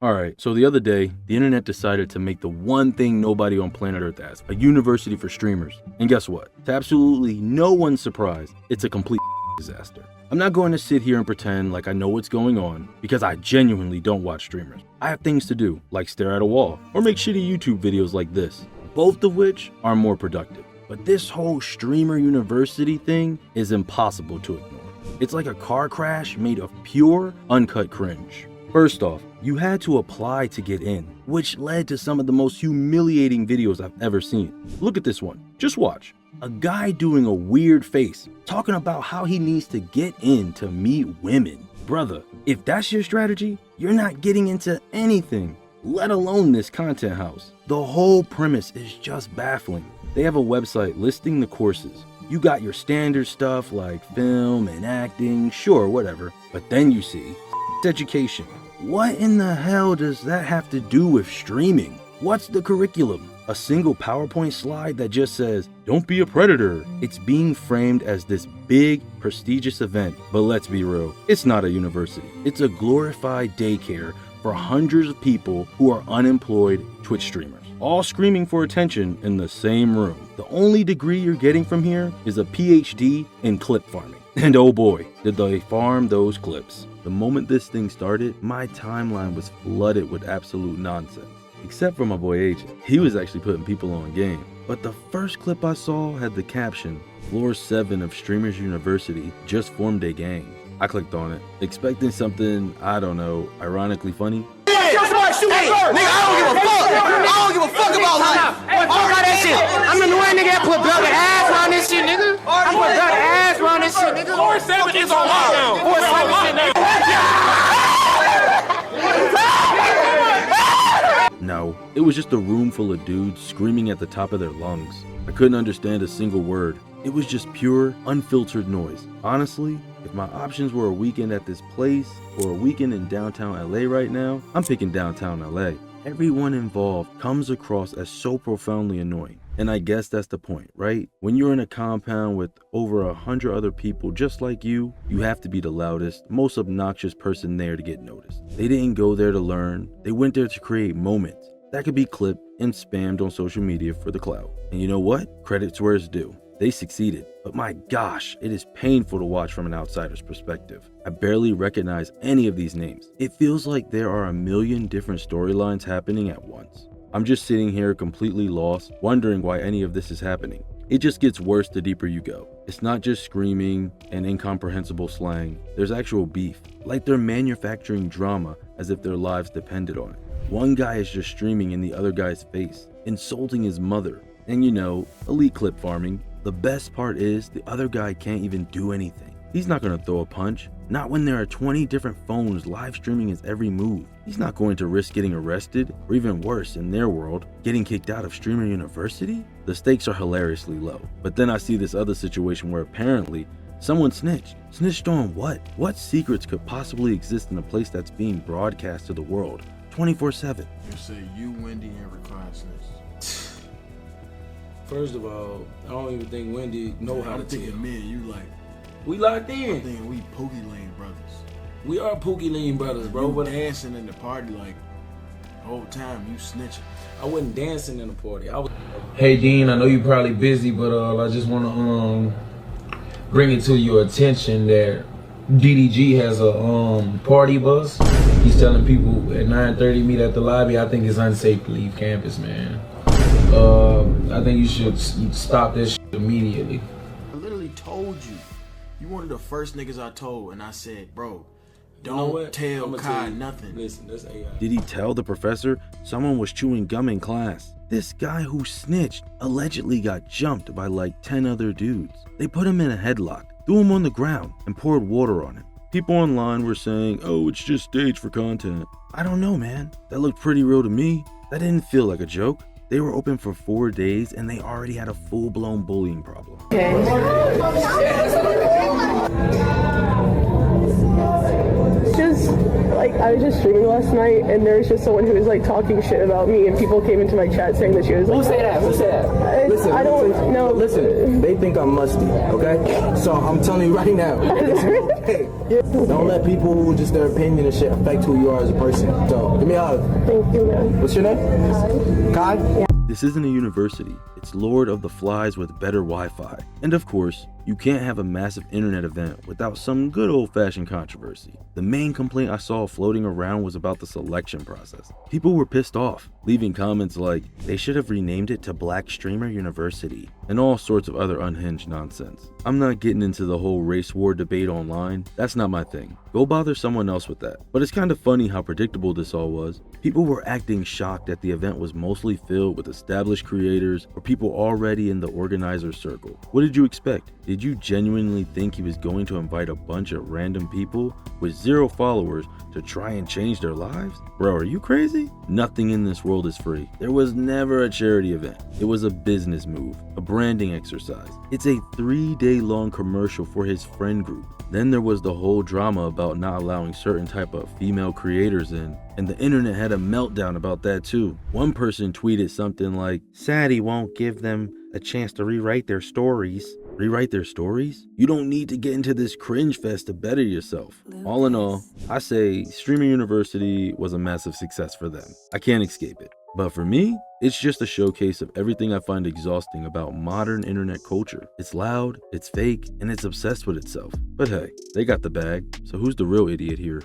Alright, so the other day, the internet decided to make the one thing nobody on planet Earth has, a university for streamers. And guess what? To absolutely no one's surprise, it's a complete disaster. I'm not going to sit here and pretend like I know what's going on, because I genuinely don't watch streamers. I have things to do, like stare at a wall, or make shitty YouTube videos like this, both of which are more productive. But this whole streamer university thing is impossible to ignore. It's like a car crash made of pure, uncut cringe. First off, you had to apply to get in, which led to some of the most humiliating videos I've ever seen. Look at this one. Just watch. A guy doing a weird face, talking about how he needs to get in to meet women. Brother, if that's your strategy, you're not getting into anything, let alone this content house. The whole premise is just baffling. They have a website listing the courses. You got your standard stuff like film and acting, sure, whatever. But then you see education. What in the hell does that have to do with streaming? What's the curriculum? A single PowerPoint slide that just says, "Don't be a predator." It's being framed as this big, prestigious event, but let's be real, it's not a university. It's a glorified daycare for hundreds of people who are unemployed Twitch streamers, all screaming for attention in the same room. The only degree you're getting from here is a PhD in clip farming. And oh boy, did they farm those clips. The moment this thing started, my timeline was flooded with absolute nonsense. Except for my boy Agent. He was actually putting people on game. But the first clip I saw had the caption, "Floor 7 of Streamers University just formed a gang." I clicked on it, expecting something, I don't know, ironically funny. Hey, nigga, I don't give a fuck. I don't give a fuck about life. Fuck all that shit. I'm the new nigga that put belt ass around this shit, nigga. I put belt ass around this shit, nigga. 4-7 is on lockdown. 4-7 shit, No, it was just a room full of dudes screaming at the top of their lungs. I couldn't understand a single word. It was just pure, unfiltered noise. Honestly, if my options were a weekend at this place or a weekend in downtown LA right now, I'm picking downtown LA. Everyone involved comes across as so profoundly annoying. And I guess that's the point, right? When you're in a compound with over 100 other people just like you have to be the loudest, most obnoxious person there to get noticed. They didn't go there to learn, they went there to create moments that could be clipped and spammed on social media for the clout. And you know what? Credit's where it's due. They succeeded, but my gosh, it is painful to watch from an outsider's perspective. I barely recognize any of these names. It feels like there are a million different storylines happening at once. I'm just sitting here completely lost, wondering why any of this is happening. It just gets worse the deeper you go. It's not just screaming and incomprehensible slang, there's actual beef. Like they're manufacturing drama as if their lives depended on it. One guy is just streaming in the other guy's face, insulting his mother. And you know, elite clip farming. The best part is the other guy can't even do anything. He's not gonna throw a punch, not when there are 20 different phones live streaming his every move. He's not going to risk getting arrested, or even worse in their world, getting kicked out of Streamer University. The stakes are hilariously low. But then I see this other situation where apparently someone snitched. Snitched on what? What secrets could possibly exist in a place that's being broadcast to the world 24/7? You say you, Wendy, and Recline snitched. First of all, I don't even think Wendy know how to I'm thinking tell. me and you like, We locked I'm in. thinking we Pookie Lane brothers. We are Pookie Lean brothers, bro. You But dancing in the party like the whole time you snitching. I wasn't dancing in the party. I was. Hey Dean, I know you're probably busy, but I just want to bring it to your attention that DDG has a party bus. He's telling people at 9:30 meet at the lobby. I think it's unsafe to leave campus, man. I think you should stop this shit immediately. I literally told you. You one of the first niggas I told, and I said, bro, You know don't what? tell I'ma Kai tell you. nothing. Listen, that's AI. Did he tell the professor someone was chewing gum in class? This guy who snitched allegedly got jumped by like 10 other dudes. They put him in a headlock, threw him on the ground, and poured water on him. People online were saying, oh, it's just staged for content. I don't know, man. That looked pretty real to me. That didn't feel like a joke. They were open for 4 days and they already had a full-blown bullying problem. Just like, I was just streaming last night, and there was just someone who was, like, talking shit about me, and people came into my chat saying that she was, like... Who say that? Who say that? Listen, I don't know. Listen, they think I'm musty, okay? So I'm telling you right now, it's okay. Don't let people, just their opinion and shit, affect who you are as a person. So, give me a hug. Thank you, man. What's your name? Kai? Yeah. This isn't a university, it's Lord of the Flies with better Wi-Fi. And of course, you can't have a massive internet event without some good old-fashioned controversy. The main complaint I saw floating around was about the selection process. People were pissed off, leaving comments like, they should have renamed it to Black Streamer University, and all sorts of other unhinged nonsense. I'm not getting into the whole race war debate online, that's not my thing. Go bother someone else with that. But it's kind of funny how predictable this all was. People were acting shocked that the event was mostly filled with established creators or people already in the organizer's circle. What did you expect? Did you genuinely think he was going to invite a bunch of random people with 0 followers to try and change their lives? Bro, are you crazy? Nothing in this world is free. There was never a charity event. It was a business move, a branding exercise. It's a 3-day-long commercial for his friend group. Then there was the whole drama about not allowing certain type of female creators in, and the internet had a meltdown about that too. One person tweeted something like, sad he won't give them a chance to rewrite their stories. Rewrite their stories? You don't need to get into this cringe fest to better yourself. All in all, I say Streaming University was a massive success for them. I can't escape it. But for me, it's just a showcase of everything I find exhausting about modern internet culture. It's loud, it's fake, and it's obsessed with itself. But hey, they got the bag, so who's the real idiot here?